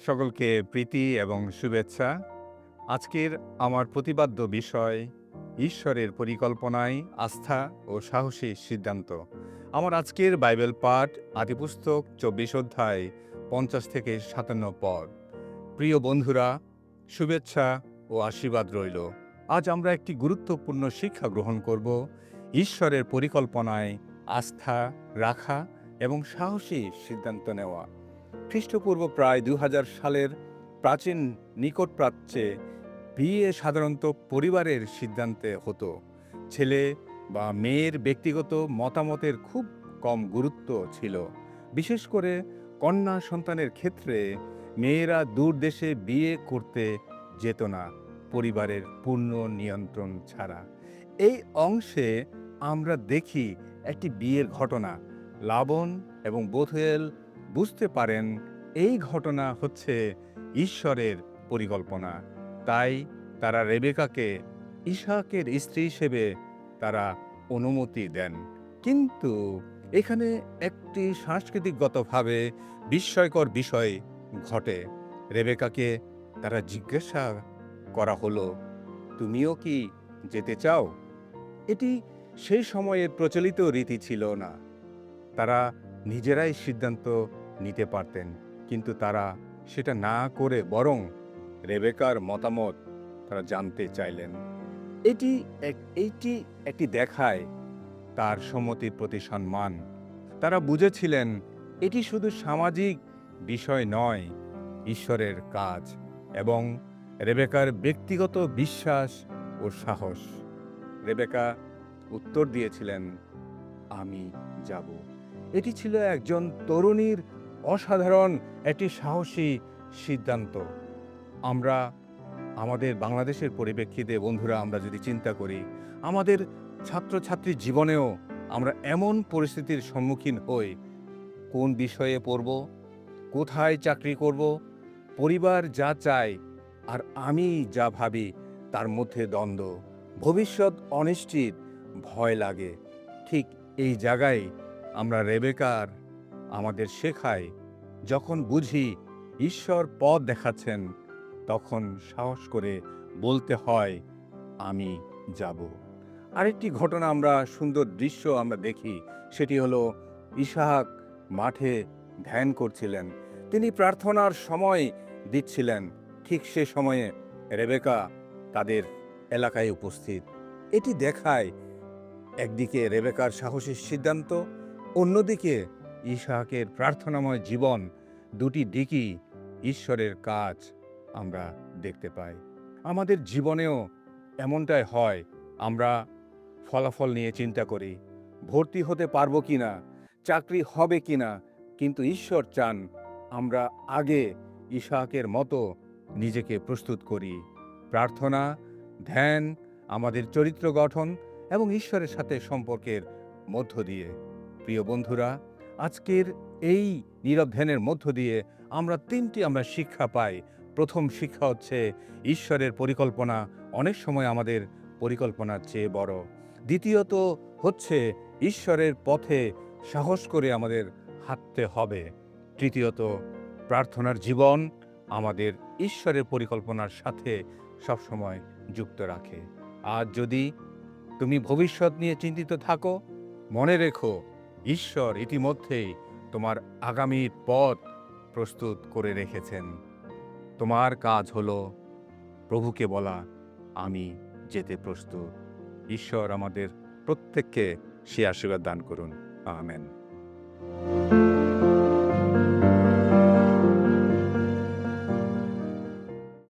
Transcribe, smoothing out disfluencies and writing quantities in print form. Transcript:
সকলকে প্রীতি এবং শুভেচ্ছা। আজকের আমার প্রতিপাদ্য বিষয় ঈশ্বরের পরিকল্পনায় আস্থা ও সাহসী সিদ্ধান্ত। আমার আজকের বাইবেল পাঠ আদিপুস্তক ২৪ অধ্যায় ৫০ থেকে ৫৭ পদ। প্রিয় বন্ধুরা, শুভেচ্ছা ও আশীর্বাদ রইল। আজ আমরা একটি গুরুত্বপূর্ণ শিক্ষা গ্রহণ করব, ঈশ্বরের পরিকল্পনায় আস্থা রাখা এবং সাহসী সিদ্ধান্ত নেওয়া। খ্রিস্টপূর্ব প্রায় ২০০০ সালের প্রাচীন নিকট প্রাচ্যে বিয়ে সাধারণত পরিবারের সিদ্ধান্তে হতো। ছেলে বা মেয়ের ব্যক্তিগত মতামতের খুব কম গুরুত্ব ছিল। বিশেষ করে কন্যা সন্তানের ক্ষেত্রে মেয়েরা দূর দেশে বিয়ে করতে যেত না পরিবারের পূর্ণ নিয়ন্ত্রণ ছাড়া। এই অংশে আমরা দেখি একটি বিয়ের ঘটনা। লাবণ এবং বথুয়েল বুঝতে পারেন এই ঘটনা হচ্ছে ঈশ্বরের পরিকল্পনা। তাই তারা রেবেকাকে ইসাকের স্ত্রী হিসেবে তারা অনুমতি দেন। কিন্তু এখানে একটি সাংস্কৃতিকগতভাবে বিস্ময়কর বিষয় ঘটে। রেবেকাকে তারা জিজ্ঞাসা করা হলো, তুমিও কি যেতে চাও? এটি সেই সময়ের প্রচলিত রীতি ছিল না। তারা নিজেরাই সিদ্ধান্ত নিতে পারতেন, কিন্তু তারা সেটা না করে বরং রেবেকার মতামত তারা জানতে চাইলেন। এইটি একটি দেখায় তার সম্মতির প্রতি সম্মান। তারা বুঝেছিলেন এটি শুধু সামাজিক বিষয় নয়, ঈশ্বরের কাজ এবং রেবেকার ব্যক্তিগত বিশ্বাস ও সাহস। রেবেকা উত্তর দিয়েছিলেন, আমি যাব। এটি ছিল একজন তরুণীর অসাধারণ একটি সাহসী সিদ্ধান্ত। আমরা আমাদের বাংলাদেশের পরিপ্রেক্ষিতে বন্ধুরা আমরা যদি চিন্তা করি, আমাদের ছাত্রছাত্রীর জীবনেও আমরা এমন পরিস্থিতির সম্মুখীন হই, কোন বিষয়ে পড়ব, কোথায় চাকরি করব, পরিবার যা চায় আর আমি যা ভাবি তার মধ্যে দ্বন্দ্ব, ভবিষ্যৎ অনিশ্চিত, ভয় লাগে। ঠিক এই জায়গায় আমরা রেবেকার আমাদের শেখায়, যখন বুঝি ঈশ্বর পথ দেখাচ্ছেন, তখন সাহস করে বলতে হয়, আমি যাব। আরেকটি ঘটনা আমরা সুন্দর দৃশ্য আমরা দেখি, সেটি হলো ইসহাক মাঠে ধ্যান করছিলেন। তিনি প্রার্থনার সময় দিচ্ছিলেন। ঠিক সে সময়ে রেবেকা তাদের এলাকায় উপস্থিত। এটি দেখায় একদিকে রেবেকার সাহসী সিদ্ধান্ত, অন্যদিকে ইসহাকের প্রার্থনাময় জীবন। দুটি দিকই ঈশ্বরের কাজ আমরা দেখতে পাই। আমাদের জীবনেও এমনটাই হয়। আমরা ফলাফল নিয়ে চিন্তা করি, ভর্তি হতে পারবো কিনা, চাকরি হবে কিনা, কিন্তু ঈশ্বর চান আমরা আগে ইসহাকের মতো নিজেকে প্রস্তুত করি। প্রার্থনা, ধ্যান, আমাদের চরিত্র গঠন এবং ঈশ্বরের সাথে সম্পর্কের মধ্য দিয়ে। প্রিয় বন্ধুরা, আজকের এই নীরব ধ্যানের মধ্য দিয়ে আমরা তিনটি শিক্ষা পাই। প্রথম শিক্ষা হচ্ছে ঈশ্বরের পরিকল্পনা অনেক সময় আমাদের পরিকল্পনার চেয়ে বড়। দ্বিতীয়ত হচ্ছে ঈশ্বরের পথে সাহস করে আমাদের হাঁটতে হবে। তৃতীয়ত, প্রার্থনার জীবন আমাদের ঈশ্বরের পরিকল্পনার সাথে সবসময় যুক্ত রাখে। আজ যদি তুমি ভবিষ্যৎ নিয়ে চিন্তিত থাকো, মনে রেখো ঈশ্বর ইতিমধ্যেই তোমার আগামীর পথ প্রস্তুত করে রেখেছেন। তোমার কাজ হলো প্রভুকে বলা, আমি যেতে প্রস্তুত। ঈশ্বর আমাদের প্রত্যেককে সে আশীর্বাদ দান করুন। আমেন।